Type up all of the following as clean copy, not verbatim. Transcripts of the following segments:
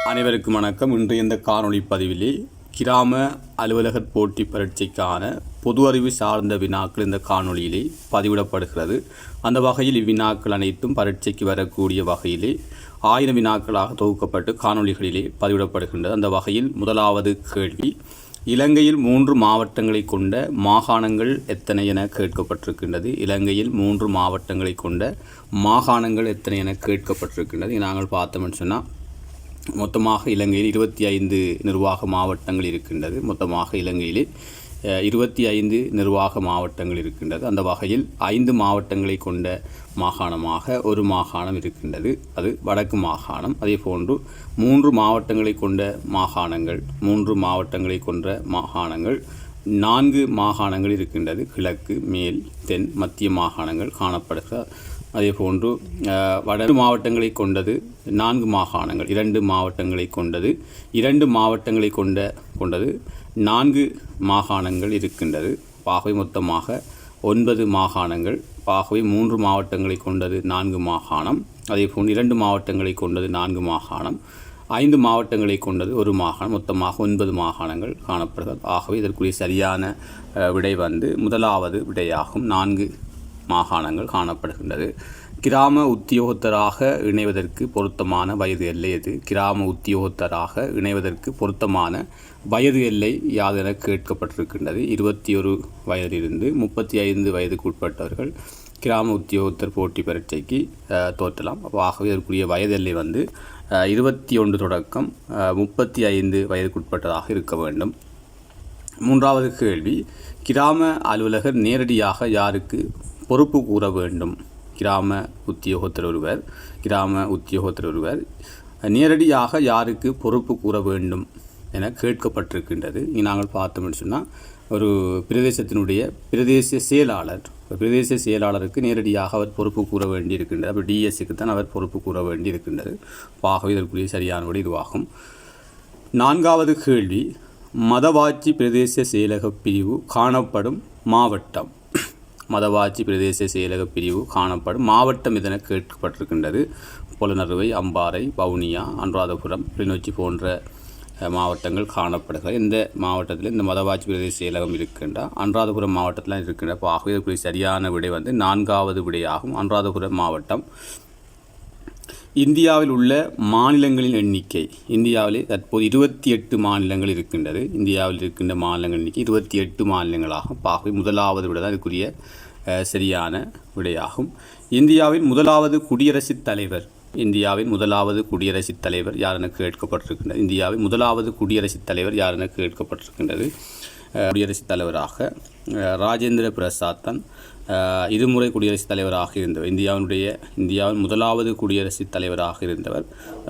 அனைவருக்கும் வணக்கம். இன்று இந்த காணொளி பதிவிலே கிராம அலுவலகர் போட்டி பரீட்சைக்கான பொது அறிவு சார்ந்த வினாக்கள் இந்த காணொளியிலே பதிவிடப்படுகிறது. அந்த வகையில் இவ்வினாக்கள் அனைத்தும் பரீட்சைக்கு வரக்கூடிய வகையிலே 1000 வினாக்களாக தொகுக்கப்பட்டு காணொளிகளிலே பதிவிடப்படுகின்றது. அந்த வகையில் முதலாவது கேள்வி, இலங்கையில் 3 மாவட்டங்களை கொண்ட மாகாணங்கள் எத்தனை என கேட்கப்பட்டிருக்கின்றது. இலங்கையில் 3 மாவட்டங்களை கொண்ட மாகாணங்கள் எத்தனை என கேட்கப்பட்டிருக்கின்றது. நாங்கள் பார்த்தோம்னு சொன்னால் மொத்தமாக இலங்கையில் 25 நிர்வாக மாவட்டங்கள் இருக்கின்றது. மொத்தமாக இலங்கையில் 25 நிர்வாக மாவட்டங்கள் இருக்கின்றது. அந்த வகையில் 5 மாவட்டங்களை கொண்ட மாகாணமாக ஒரு மாகாணம் இருக்கின்றது, அது வடக்கு மாகாணம். அதே போன்று 3 மாவட்டங்களை கொண்ட மாகாணங்கள் 3 மாவட்டங்களை கொண்ட மாகாணங்கள் 4 மாகாணங்கள் இருக்கின்றது, கிழக்கு, மேல், தென், மத்திய மாகாணங்கள் காணப்படுகிறது. அதே போன்று வட மாவட்டங்களை கொண்டது 4 மாகாணங்கள், 2 மாவட்டங்களை கொண்டது 2 மாவட்டங்களை கொண்டது 4 மாகாணங்கள் இருக்கின்றது. ஆகவே மொத்தமாக 9 மாகாணங்கள். ஆகவே 3 மாவட்டங்களை கொண்டது 4 மாகாணம். அதே போன்று 2 மாவட்டங்களை கொண்டது 4 மாகாணம், 5 மாவட்டங்களை கொண்டது ஒரு மாகாணம், மொத்தமாக 9 மாகாணங்கள் காணப்படுகிறது. ஆகவே இதற்குரிய சரியான விடை முதலாவது விடையாகும். 4 மாகாணங்கள் காணப்படுகின்றது. கிராம உத்தியோகத்தராக இணைவதற்கு பொருத்தமான வயது எல்லை எது? கிராம உத்தியோகத்தராக இணைவதற்கு பொருத்தமான வயது எல்லை யாதென கேட்கப்பட்டிருக்கின்றது. 21 வயதிலிருந்து 35 வயதுக்கு உட்பட்டவர்கள் கிராம உத்தியோகத்தர் போட்டி பரீட்சைக்கு தோற்றலாம். ஆகவே இதற்குரிய வயது எல்லை 21 தொடக்கம் 35 வயதுக்குட்பட்டதாக இருக்க வேண்டும். மூன்றாவது கேள்வி, கிராம அலுவலகர் நேரடியாக யாருக்கு பொறுப்பு கூற வேண்டும்? கிராம உத்தியோகத்தர் ஒருவர் நேரடியாக யாருக்கு பொறுப்பு கூற வேண்டும் என கேட்கப்பட்டிருக்கின்றது. நாங்கள் பார்த்தோம்னு சொன்னால் ஒரு பிரதேசத்தினுடைய பிரதேச செயலாளருக்கு நேரடியாக அவர் பொறுப்பு கூற வேண்டியிருக்கின்றது. அப்போ டிஎஸ்சிக்கு தான் அவர் பொறுப்பு கூற வேண்டியிருக்கின்றது. ஆகவே இதற்குரிய சரியான விடை இதுவாகும். நான்காவது கேள்வி, மதவாச்சி பிரதேச செயலக பிரிவு காணப்படும் மாவட்டம். மதவாச்சி பிரதேச செயலக பிரிவு காணப்படும் மாவட்டம் இதென கேட்கப்பட்டிருக்கின்றது. பொலனறுவை, அம்பாறை, வவுனியா, அனுராதபுரம், கிளிநொச்சி போன்ற மாவட்டங்கள் காணப்படுகிறது. இந்த மாவட்டத்தில் இந்த மதவாச்சி பிரதேச செயலகம் இருக்கின்றால் அனுராதபுரம் மாவட்டத்தில் இருக்கின்ற. ஆகவே இதற்குரிய சரியான விடை 4வது விடையாகும், அனுராதபுரம் மாவட்டம். இந்தியாவில் உள்ள மாநிலங்களின் எண்ணிக்கை. இந்தியாவிலே தற்போது 28 மாநிலங்கள் இருக்கின்றது. இந்தியாவில் இருக்கின்ற மாநிலங்கள் எண்ணிக்கை 28 மாநிலங்களாகும். ஆகவே முதலாவது விட தான் இதுக்குரிய சரியான விடையாகும். இந்தியாவின் முதலாவது குடியரசுத் தலைவர். இந்தியாவின் முதலாவது குடியரசுத் தலைவர் யாரென கேட்கப்பட்டிருக்கின்றது. இந்தியாவின் முதலாவது குடியரசுத் தலைவர் யாரென கேட்கப்பட்டிருக்கின்றது. குடியரசுத் தலைவராக ராஜேந்திர பிரசாத் தான் இருமுறை குடியரசுத் தலைவராக இருந்தவர். இந்தியாவின் முதலாவது குடியரசுத் தலைவராக இருந்தவர்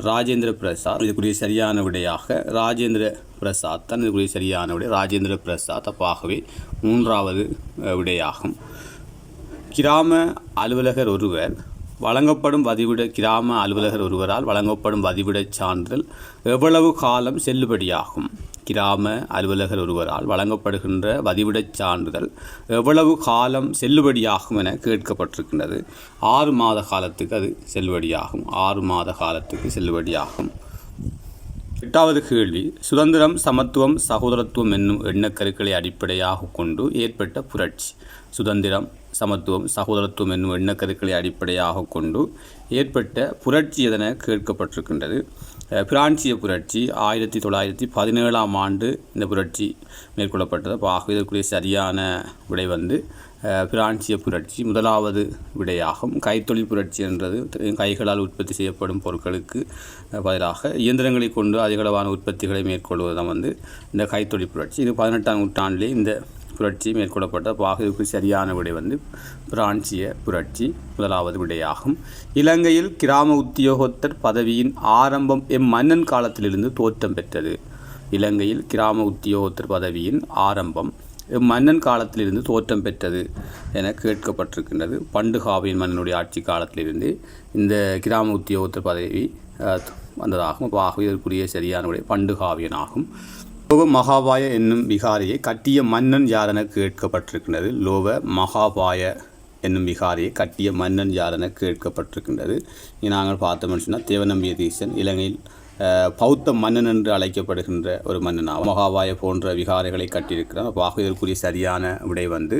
ராஜேந்திர பிரசாத். இதுக்குரிய சரியான விடையாக ராஜேந்திர பிரசாத் தான். இதுக்குரிய சரியான விடை ராஜேந்திர பிரசாத். ஆகவே 3வது விடையாகும். கிராம அலுவலகர் ஒருவர் வழங்கப்படும் கிராம அலுவலகர் ஒருவரால் வழங்கப்படும் வதிவிடச் சான்றிதழ் எவ்வளவு காலம் செல்லுபடியாகும்? கிராம அலுவலகர் ஒருவரால் வழங்கப்படுகின்ற வதிவிடச் சான்றிதழ் எவ்வளவு காலம் செல்லுபடியாகும் என கேட்கப்பட்டிருக்கின்றது. 6 மாத காலத்துக்கு அது செல்லுபடியாகும். 6 மாத காலத்துக்கு செல்லுபடியாகும். 8வது கேள்வி, சுதந்திரம், சமத்துவம், சகோதரத்துவம் என்னும் எண்ணக்கருக்களை அடிப்படையாக கொண்டு ஏற்பட்ட புரட்சி. சுதந்திரம், சமத்துவம், சகோதரத்துவம் என்னும் எண்ணக்கருக்களை அடிப்படையாக கொண்டு ஏற்பட்ட புரட்சி எதென கேட்கப்பட்டிருக்கின்றது. பிரான்சிய புரட்சி. 1917ஆம் ஆண்டு இந்த புரட்சி மேற்கொள்ளப்பட்டது. ஆகவே இதற்குரிய சரியான விடை பிரான்சிய புரட்சி முதலாவது விடையாகும். கைத்தொழில் புரட்சி என்றது கைகளால் உற்பத்தி செய்யப்படும் பொருட்களுக்கு பதிலாக இயந்திரங்களை கொண்டு அதிகளவான உற்பத்திகளை மேற்கொள்வது தான் இந்த கைத்தொழில் புரட்சி. இது 18ஆம் நூற்றாண்டிலே இந்த புரட்சி மேற்கொள்ளப்பட்ட. இதுக்கு சரியான விடை பிரான்சிய புரட்சி முதலாவது விடையாகும். இலங்கையில் கிராம உத்தியோகத்தர் பதவியின் ஆரம்பம் மன்னன் காலத்திலிருந்து தோற்றம் பெற்றது. இலங்கையில் கிராம உத்தியோகத்தர் பதவியின் ஆரம்பம் மன்னன் காலத்திலிருந்து தோற்றம் பெற்றது என கேட்கப்பட்டிருக்கின்றது. பண்டுகாவியன் மன்னனுடைய ஆட்சி காலத்திலிருந்து இந்த கிராம உத்தியோகத்தர் பதவி வந்ததாகும். ஆகவே இதற்குரிய சரியான விடை பண்டுகாவியன் ஆகும். லோவ மகாபாய என்னும் விகாரியை கட்டிய மன்னன் யாரென கேட்கப்பட்டிருக்கின்றது. லோவ மகாபாய என்னும் விகாரியை கட்டிய மன்னன் யாரென கேட்கப்பட்டிருக்கின்றது. நாங்கள் பார்த்தோம்னு சொன்னால் தேவநம்பிய தீசன் இலங்கையில் பௌத்த மன்னன் என்று அழைக்கப்படுகின்ற ஒரு மன்னனாகும். மகாவாய போன்ற விகாரைகளை கட்டியிருக்கிறார். அப்போ இதற்குரிய சரியான விடை வந்து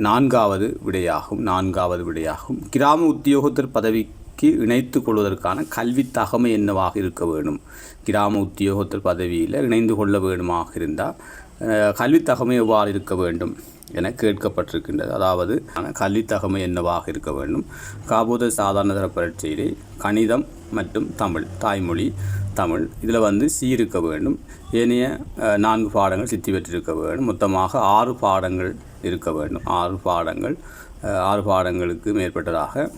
நான்காவது விடையாகும். கிராம உத்தியோகத்தர் பதவிக்கு இணைத்து கொள்வதற்கான கல்வி தகமை என்னவாக இருக்க வேண்டும்? கிராம உத்தியோகத்தர் பதவியில் இணைந்து கொள்ள வேண்டுமாக இருந்தால் கல்வி தகமை எவ்வாறு இருக்க வேண்டும் என கேட்கப்பட்டிருக்கின்றது. அதாவது கல்வி தகமை என்னவாக இருக்க வேண்டும்? காபோத சாதாரண தர பரீட்சையிலே கணிதம் மற்றும் தமிழ், தாய்மொழி தமிழ் இதில் வந்து சி இருக்க வேண்டும். ஏனைய 4 பாடங்கள் சித்தி பெற்றிருக்க வேண்டும். மொத்தமாக 6 பாடங்கள் இருக்க வேண்டும். 6 பாடங்களுக்கு மேற்பட்டதாக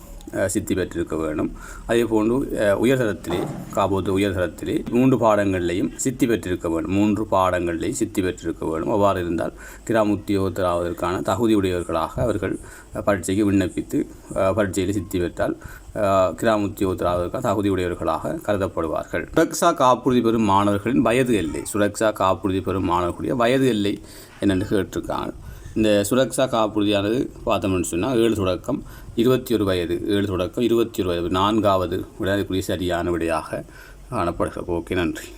சித்தி பெற்றிருக்க வேண்டும். அதே போன்று உயர்தரத்திலே காபோது உயர்தரத்திலே 3 பாடங்கள்லையும் சித்தி பெற்றிருக்க வேண்டும். 3 பாடங்கள்லையும் சித்தி பெற்றிருக்க வேண்டும். அவ்வாறு இருந்தால் கிராம உத்தியோகத்தர் ஆவதற்கான தகுதியுடையவர்களாக அவர்கள் பரீட்சைக்கு விண்ணப்பித்து பரீட்சையில் சித்தி பெற்றால் கிராம உத்தியோகத்தர் ஆவதற்கான தகுதியுடையவர்களாக கருதப்படுவார்கள். சுரக்ஷா காப்புறுதி பெறும் மாணவர்களின் வயது எல்லை. சுரக்ஷா காப்புறுதி பெறும் மாணவர்களுடைய வயது எல்லை என்னென்று கேட்டிருக்காங்க. இந்த சுரக்ஷா காப்புறுதியானது பார்த்தோம்னு சொன்னால் 7 தொடக்கம் 21 வயது, 7 தொடக்கம் 21 வயது 4வது விடைக்குரிய சரியான விடையாக காணப்படுகிறது. ஓகே, நன்றி.